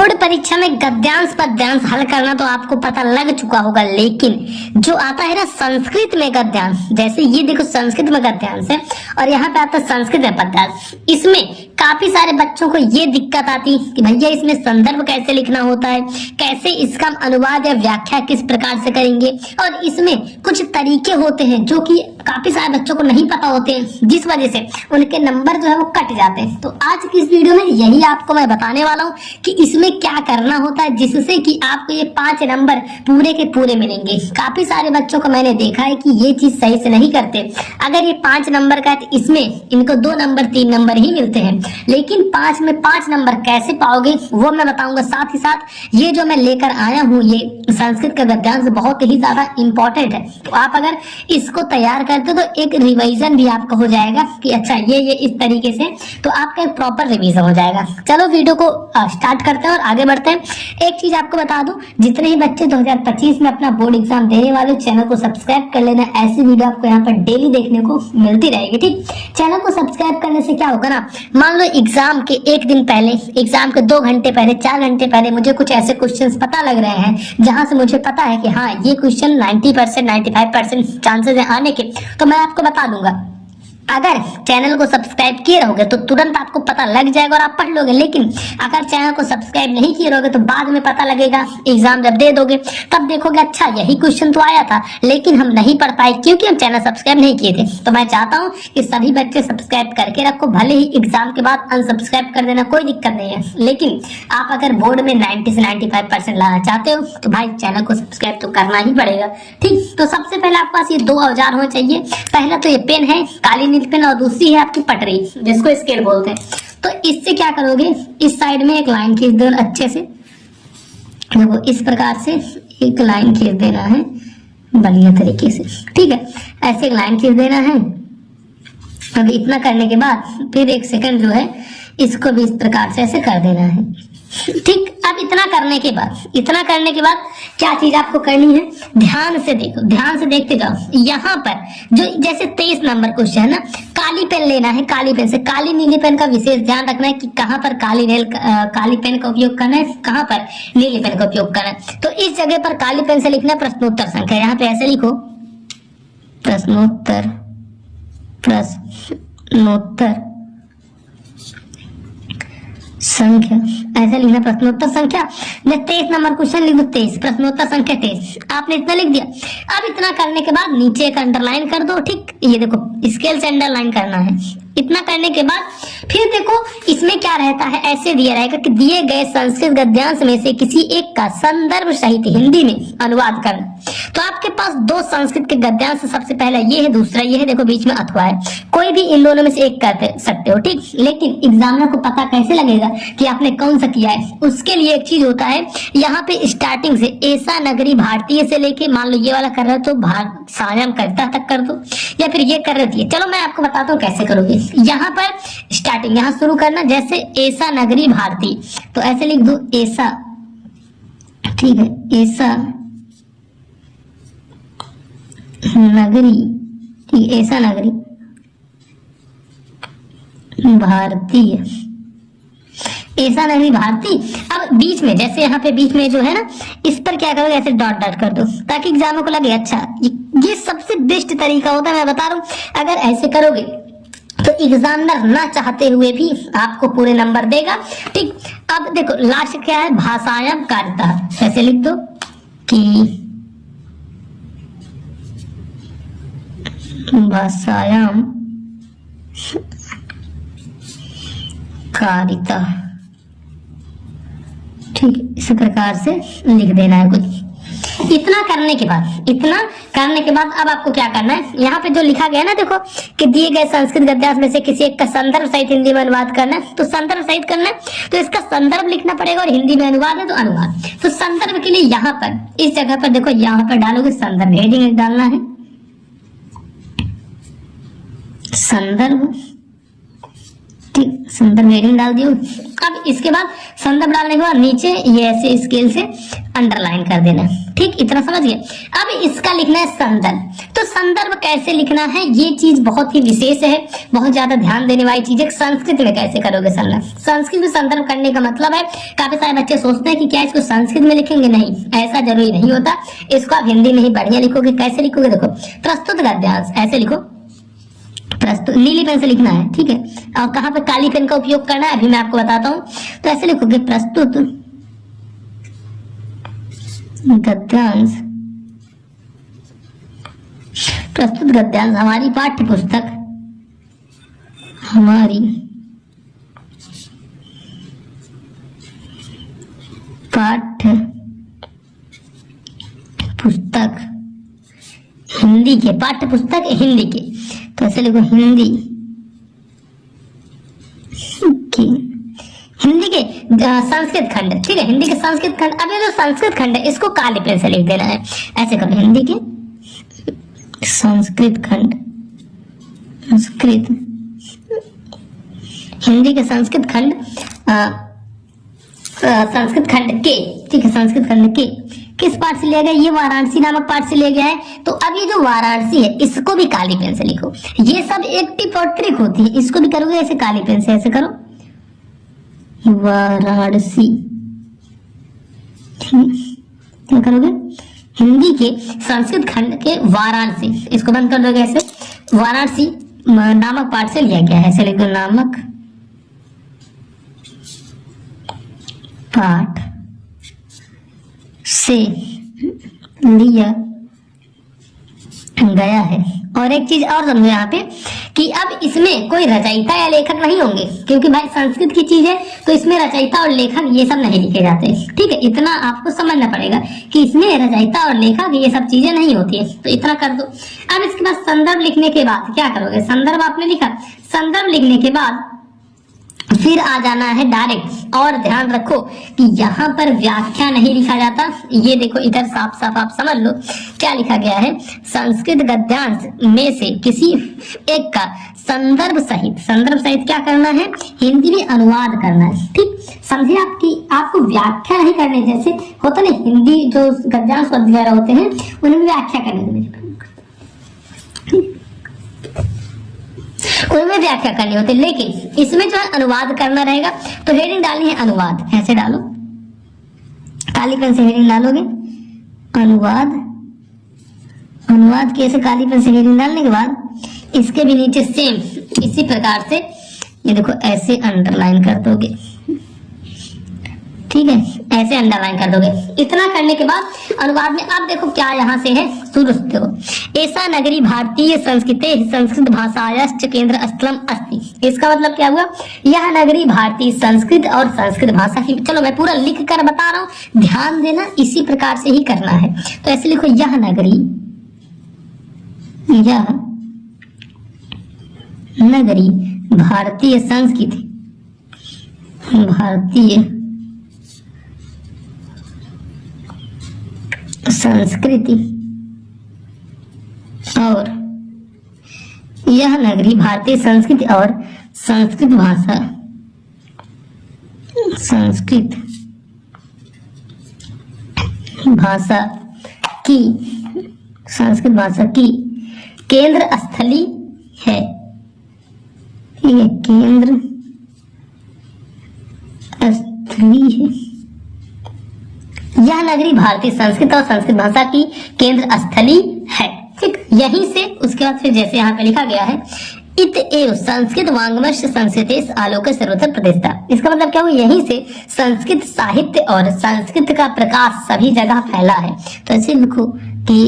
Board परीक्षा में गद्यांश पद्यांश हल करना तो आपको पता लग चुका होगा, लेकिन जो आता है ना संस्कृत में गद्यांश, जैसे ये देखो संस्कृत में गद्यांश है और यहाँ पे आता है संस्कृत में पद्यांश, इसमें काफी सारे बच्चों को ये दिक्कत आती कि भैया इसमें संदर्भ कैसे लिखना होता है, कैसे इसका अनुवाद या व्याख्या किस प्रकार से करेंगे, और इसमें कुछ तरीके होते हैं जो कि काफी सारे बच्चों को नहीं पता होते हैं, जिस वजह से उनके नंबर जो है वो कट जाते हैं। तो आज की इस वीडियो में यही आपको मैं बताने वाला हूँ कि इसमें क्या करना होता है जिससे कि आपको ये 5 नंबर पूरे के पूरे मिलेंगे। काफी सारे बच्चों को मैंने देखा है कि ये चीज सही से नहीं करते। अगर ये 5 नंबर का है तो इसमें इनको 2 नंबर 3 नंबर ही मिलते हैं, लेकिन 5 में 5 नंबर कैसे पाओगे वो मैं बताऊंगा। साथ ही साथ ये जो मैं लेकर आया हूँ ये संस्कृत का गद्यांश बहुत ही ज्यादा इंपॉर्टेंट है, तो आप अगर इसको तैयार करते हो तो एक रिवीजन भी आपका हो जाएगा कि अच्छा ये इस तरीके से, तो आपका एक प्रॉपर रिवीजन हो जाएगा। चलो वीडियो को स्टार्ट करते हैं और आगे बढ़ते हैं। एक चीज आपको बता दूं, जितने ही बच्चे 2025 में अपना बोर्ड एग्जाम देने वाले चैनल को सब्सक्राइब कर लेना, ऐसी वीडियो आपको यहाँ पर डेली देखने को मिलती रहेगी। ठीक, चैनल को सब्सक्राइब करने से क्या होगा ना, मान लो एग्जाम के एक दिन पहले, एग्जाम के 2 घंटे पहले, 4 घंटे पहले मुझे कुछ ऐसे क्वेश्चंस पता लग रहे हैं जहां से मुझे पता है कि हाँ ये क्वेश्चन 90% 95% चांसेस है आने के, तो मैं आपको बता दूंगा। अगर चैनल को सब्सक्राइब किए रहोगे तो तुरंत आपको पता लग जाएगा और आप पढ़ लोगे, लेकिन अगर चैनल को सब्सक्राइब नहीं किए रहोगे तो बाद में पता लगेगा, एग्जाम जब दे दोगे तब देखोगे अच्छा यही क्वेश्चन तो आया था लेकिन हम नहीं पढ़ पाए क्योंकि हम चैनल सब्सक्राइब नहीं किए थे। तो मैं चाहता हूँ कि सभी बच्चे सब्सक्राइब करके रखो, भले ही एग्जाम के बाद अनसब्सक्राइब कर देना, कोई दिक्कत नहीं है, लेकिन आप अगर बोर्ड में 90 से 95% लाना चाहते हो तो भाई चैनल को सब्सक्राइब तो करना ही पड़ेगा। ठीक, तो सबसे पहले आपके पास ये 2 औजार होने चाहिए। पहला तो ये पेन है, काली पेन, और दूसरी है आपकी पटरी जिसको स्केल बोलते हैं। तो इससे क्या करोगे, इस साइड में एक लाइन खींच दो अच्छे से, देखो इस प्रकार से एक लाइन खींच देना है बढ़िया तरीके से। ठीक है, ऐसे एक लाइन खींच देना है। अब इतना करने के बाद फिर 1 सेकंड जो है इसको भी इस प्रकार से ऐसे कर देना है। ठीक, अब इतना करने के बाद क्या चीज आपको करनी है, ध्यान से देखो, ध्यान से देखते जाओ। यहाँ पर जो जैसे 23 नंबर क्वेश्चन है ना, काली पेन लेना है, काली पेन से, काली नीली पेन का विशेष ध्यान रखना है कि कहाँ पर काली पेन का उपयोग करना है, कहाँ पर नीली पेन का उपयोग करना है। तो इस जगह पर काली पेन से लिखना है प्रश्नोत्तर संख्या, यहाँ पे ऐसे लिखो प्रश्नोत्तर संख्या, ऐसा लिखना प्रश्नोत्तर संख्या। जब 23 नंबर क्वेश्चन लिख दो 23, प्रश्नोत्तर संख्या 23, आपने इतना लिख दिया। अब इतना करने के बाद नीचे एक अंडरलाइन कर दो। ठीक, ये देखो स्केल से अंडरलाइन करना है। इतना करने के बाद फिर देखो इसमें क्या रहता है, ऐसे दिया रहेगा कि दिए गए संस्कृत गद्यांश में से किसी एक का संदर्भ सहित हिंदी में अनुवाद करना। तो आपके पास 2 संस्कृत के गद्यांश, सबसे पहला ये है, दूसरा ये है, देखो बीच में अथवा है, कोई भी इन दोनों में से एक कर सकते हो। ठीक, लेकिन एग्जामिनर को पता कैसे लगेगा कि आपने कौन सा किया है, उसके लिए एक चीज होता है, यहाँ पे स्टार्टिंग से ऐसा नगरी भारतीय से लेके, मान लो ये वाला कर रहे हो तो सायम कविता तक कर दो, या फिर ये कर रही है। चलो मैं आपको बताता हूँ कैसे करोगे। यहाँ पर स्टार्टिंग यहाँ शुरू करना, जैसे ऐसा नगरी भारती, तो ऐसे लिख दो ऐसा। ठीक है, ऐसा नगरी, ठीक, ऐसा नगरी भारतीय, ऐसा नगरी भारती। अब बीच में, जैसे यहाँ पे बीच में जो है ना, इस पर क्या करोगे, ऐसे डॉट डॉट कर दो ताकि एग्जाम को लगे अच्छा ये सबसे बेस्ट तरीका होता है, मैं बता रहा हूँ। अगर ऐसे करोगे तो एग्जामिनर ना चाहते हुए भी आपको पूरे नंबर देगा। ठीक, अब देखो लास्ट क्या है, भाषायाम कारिता, ऐसे लिख दो कि भाषायाम कारिता। ठीक, इस प्रकार से लिख देना है कुछ। इतना करने के बाद अब आपको क्या करना है, यहाँ पे जो लिखा गया ना, देखो कि दिए गए संस्कृत गद्यांश में से किसी एक का संदर्भ सहित हिंदी में अनुवाद करना है। तो संदर्भ सहित करना है तो इसका संदर्भ लिखना पड़ेगा, और हिंदी में अनुवाद है तो अनुवाद। तो संदर्भ के लिए यहाँ पर इस जगह पर देखो, यहाँ पर डालोगे संदर्भ, हेडिंग डालना है संदर्भ। ठीक, संदर्भ हेडिंग डाल दियो। अब इसके बाद संदर्भ डालने के बाद नीचे ये ऐसे स्केल से अंडरलाइन कर देना। ठीक, इतना समझ गए। अब इसका लिखना है संदर्भ। तो संदर्भ कैसे लिखना है, ये चीज बहुत ही विशेष है, बहुत ज्यादा ध्यान देने वाली चीज है। संस्कृत में कैसे करोगे संदर्भ? संस्कृत में संदर्भ करने का मतलब है, काफी सारे बच्चे सोचते हैं कि क्या इसको संस्कृत में लिखेंगे, नहीं, ऐसा जरूरी नहीं होता। इसको आप हिंदी में ही बढ़िया लिखोगे। कैसे लिखोगे? देखो, प्रस्तुत गद्यांश ऐसे लिखो, प्रस्तुत, नीली पेन से लिखना है, ठीक है। और कहाँ पे काली पेन का उपयोग करना है अभी मैं आपको बताता हूँ। तो ऐसे लिखोगे, प्रस्तुत गद्यांश, प्रस्तुत गद्यांश हमारी पाठ्य पुस्तक, हमारी पाठ्य पुस्तक हिंदी के, पाठ्य पुस्तक हिंदी के, तो ऐसे लिखो हिंदी की, हिंदी के संस्कृत खंड, ठीक है, हिंदी के संस्कृत खंड। अब ये जो संस्कृत खंड है इसको काली पेन से लिख देना है। ऐसे करो, हिंदी के संस्कृत खंड, संस्कृत, हिंदी के संस्कृत खंड, संस्कृत खंड के, ठीक है, संस्कृत खंड के किस पाठ से लिया गया? ये वाराणसी नामक पाठ से लिया गया है। तो अब ये जो वाराणसी है इसको भी काली पेन से लिखो। ये सब एक टिप और ट्रिक होती है, इसको भी करोगे ऐसे काली पेन से, ऐसे करो, वाराणसी, क्या करोगे? हिंदी के संस्कृत खंड के वाराणसी, इसको बंद कर दोगे ऐसे, वाराणसी नामक पाठ से लिया गया है, ऐसे लिख दो, नामक पाठ से लिया गया है। और एक चीज और समझो यहाँ पे कि अब इसमें कोई रचयिता या लेखक नहीं होंगे, क्योंकि भाई संस्कृत की चीज है तो इसमें रचयिता और लेखक ये सब नहीं लिखे जाते। ठीक है, इतना आपको समझना पड़ेगा कि इसमें रचयिता और लेखक ये सब चीजें नहीं होती है, तो इतना कर दो। अब इसके बाद संदर्भ लिखने के बाद क्या करोगे? संदर्भ आपने लिखा, संदर्भ लिखने के बाद फिर आ जाना है डायरेक्ट। और ध्यान रखो कि यहाँ पर व्याख्या नहीं लिखा जाता। ये देखो इधर साफ साफ आप समझ लो क्या लिखा गया है, संस्कृत गद्यांश में से किसी एक का संदर्भ सहित, संदर्भ सहित क्या करना है? हिंदी में अनुवाद करना है। ठीक, समझे आपकी, आपको व्याख्या नहीं करनी, जैसे होता ना हिंदी जो गद्यांश वगैरह होते हैं उनमें व्याख्या करनी है, उनमें व्याख्या करनी होती है, लेकिन इसमें जो है अनुवाद करना रहेगा। तो हेडिंग डालनी है अनुवाद, ऐसे डालो, काली पेन से हेडिंग डालोगे अनुवाद, अनुवाद की ऐसे काली पेन से हेडिंग डालने के बाद इसके भी नीचे सेम इसी प्रकार से ये देखो ऐसे अंडरलाइन कर दोगे। ठीक है, ऐसे अंडरलाइन कर दोगे। इतना करने के बाद अनुवाद में अब देखो क्या यहाँ से है, शुरू से देखो, ऐसा नगरी भारतीय संस्कृते संस्कृत भाषायाश्च केंद्र स्थलम अस्ति। इसका मतलब क्या हुआ? यह नगरी भारतीय संस्कृत और संस्कृत भाषा की, चलो मैं पूरा लिख कर बता रहा हूँ, ध्यान देना, इसी प्रकार से ही करना है। तो ऐसे लिखो, यह नगरी, यह नगरी भारतीय संस्कृति, भारतीय संस्कृति और यह नगरी भारतीय संस्कृति और संस्कृत भाषा, संस्कृत भाषा की, संस्कृत भाषा की केंद्र स्थली है। ठीक है, केंद्र स्थली है। यह नगरी भारतीय संस्कृत और संस्कृत भाषा की केंद्र स्थली है। ठीक, यहीं से उसके बाद फिर जैसे यहाँ पे लिखा गया है, इत एव संस्कृत वांग्मय संस्कृतेश आलोक सर्वत्र प्रतिष्ठा। इसका मतलब क्या हुआ? यहीं से संस्कृत साहित्य और संस्कृत का प्रकाश सभी जगह फैला है। तो ऐसे लिखो कि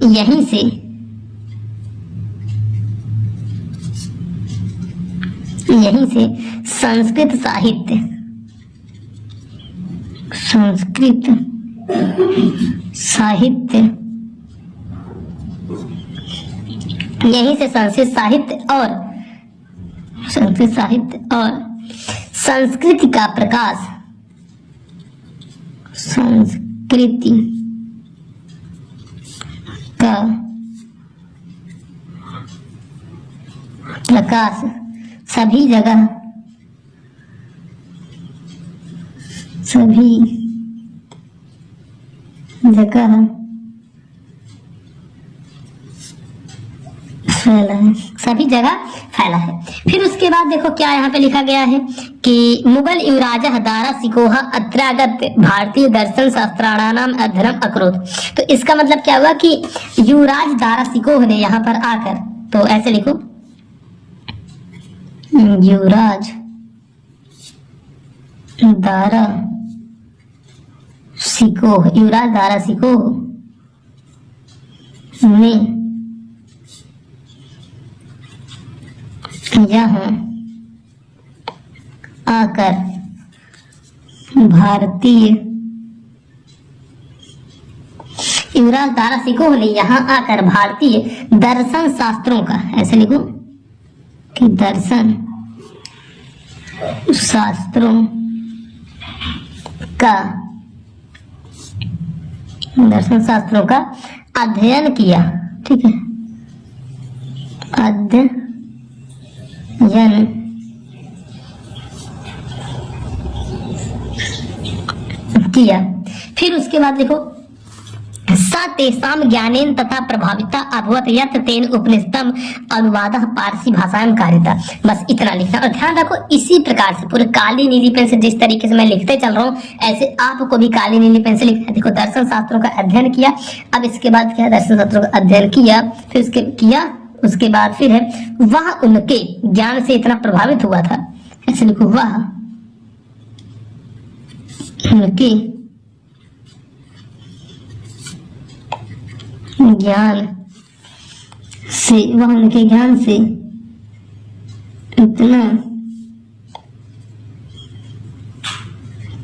यहीं से संस्कृत साहित्य, संस्कृत साहित्य, यहीं से संस्कृत साहित्य और संस्कृत साहित्य और संस्कृति का प्रकाश, संस्कृति का प्रकाश सभी जगह जगह फैला है, सभी जगह फैला है। फिर उसके बाद देखो क्या यहाँ पे लिखा गया है कि मुगल युवराज दारा सिकोह अत्रागत भारतीय दर्शन शास्त्राणाम अध्ययनम अकरोत। तो इसका मतलब क्या हुआ कि युवराज दारा सिकोह ने यहाँ पर आकर, तो ऐसे लिखो युवराज दारा सिकोह, युवराज दारा सिकोह ने यहाँ आकर भारतीय, युवराज दारा सिकोह ने यहाँ आकर भारतीय दर्शन शास्त्रों का, ऐसे लिखो कि दर्शन शास्त्रों का, दर्शन शास्त्रों का अध्ययन किया। ठीक है, अध्ययन किया। फिर उसके बाद देखो तेषां ज्ञानेन तथा प्रभाविता अभवत यत् तेन उपनिषदम अनुवादः पारसी भाषायां कारिता। बस इतना लिखना और ध्यान रखो इसी प्रकार से पूरे काली नीली पेन से जिस तरीके से मैं लिखते चल रहा हूँ ऐसे आपको भी काली नीली पेन से लिखना है। देखो दर्शन शास्त्रों का अध्ययन किया, अब इसके बाद क्या, दर्शन शास्त्रों का अध्ययन किया, फिर उसके किया, उसके बाद फिर है वह उनके ज्ञान से इतना प्रभावित हुआ था, ऐसे लिखो वह उनके ज्ञान से, वह उनके ज्ञान से इतना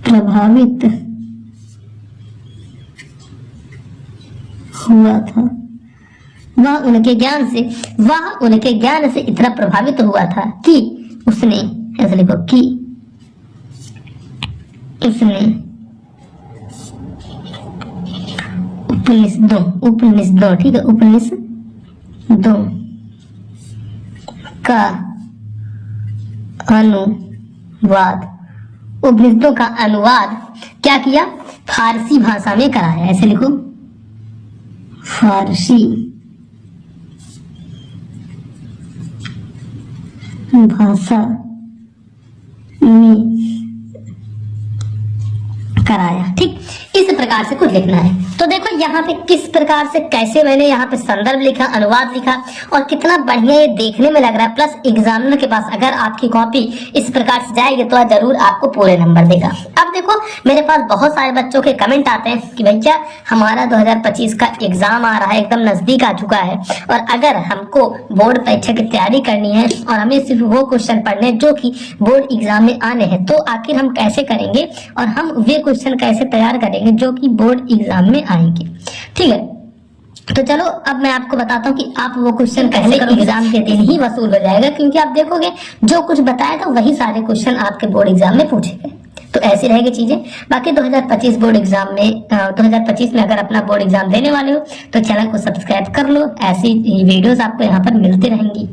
प्रभावित हुआ था, वह उनके ज्ञान से, वह उनके ज्ञान से इतना प्रभावित हुआ था कि उसने, ऐसे लिखो कि उसने उपनिषदों, ठीक है, उपनिषदों का अनुवाद, उपनिषदों का अनुवाद क्या किया, फारसी भाषा में कराया, ऐसे लिखो फारसी भाषा में कराया। ठीक, इस प्रकार से कुछ लिखना है। तो देखो यहाँ पे किस प्रकार से, कैसे मैंने यहाँ पे संदर्भ लिखा, अनुवाद लिखा और कितना बढ़िया ये देखने में लग रहा है। प्लस एग्जामिनर के पास अगर आपकी कॉपी इस प्रकार से जाएगी तो जरूर आपको पूरे नंबर देगा। अब देखो मेरे पास बहुत सारे बच्चों के कमेंट आते हैं कि भैया हमारा 2025 का एग्जाम आ रहा है, एकदम नजदीक आ चुका है और अगर हमको बोर्ड परीक्षा की तैयारी करनी है और हमें सिर्फ वो क्वेश्चन पढ़ने जो कि बोर्ड एग्जाम में आने हैं, तो आखिर हम कैसे करेंगे और हम वे क्वेश्चन कैसे तैयार करेंगे जो कि बोर्ड एग्जाम में आएंगे। ठीक है, तो चलो अब मैं आपको बताता हूँ कि आप वो क्वेश्चन पहले एग्जाम के दिन ही वसूल हो जाएगा, क्योंकि आप देखोगे जो कुछ बताया था वही सारे क्वेश्चन आपके बोर्ड एग्जाम में पूछे गए। तो ऐसी रहेगी चीजें। बाकी 2025 बोर्ड एग्जाम में 2025 में अगर अपना बोर्ड एग्जाम देने वाले हो तो चैनल को सब्सक्राइब कर लो, ऐसी वीडियोस आपको यहाँ पर मिलती रहेंगी।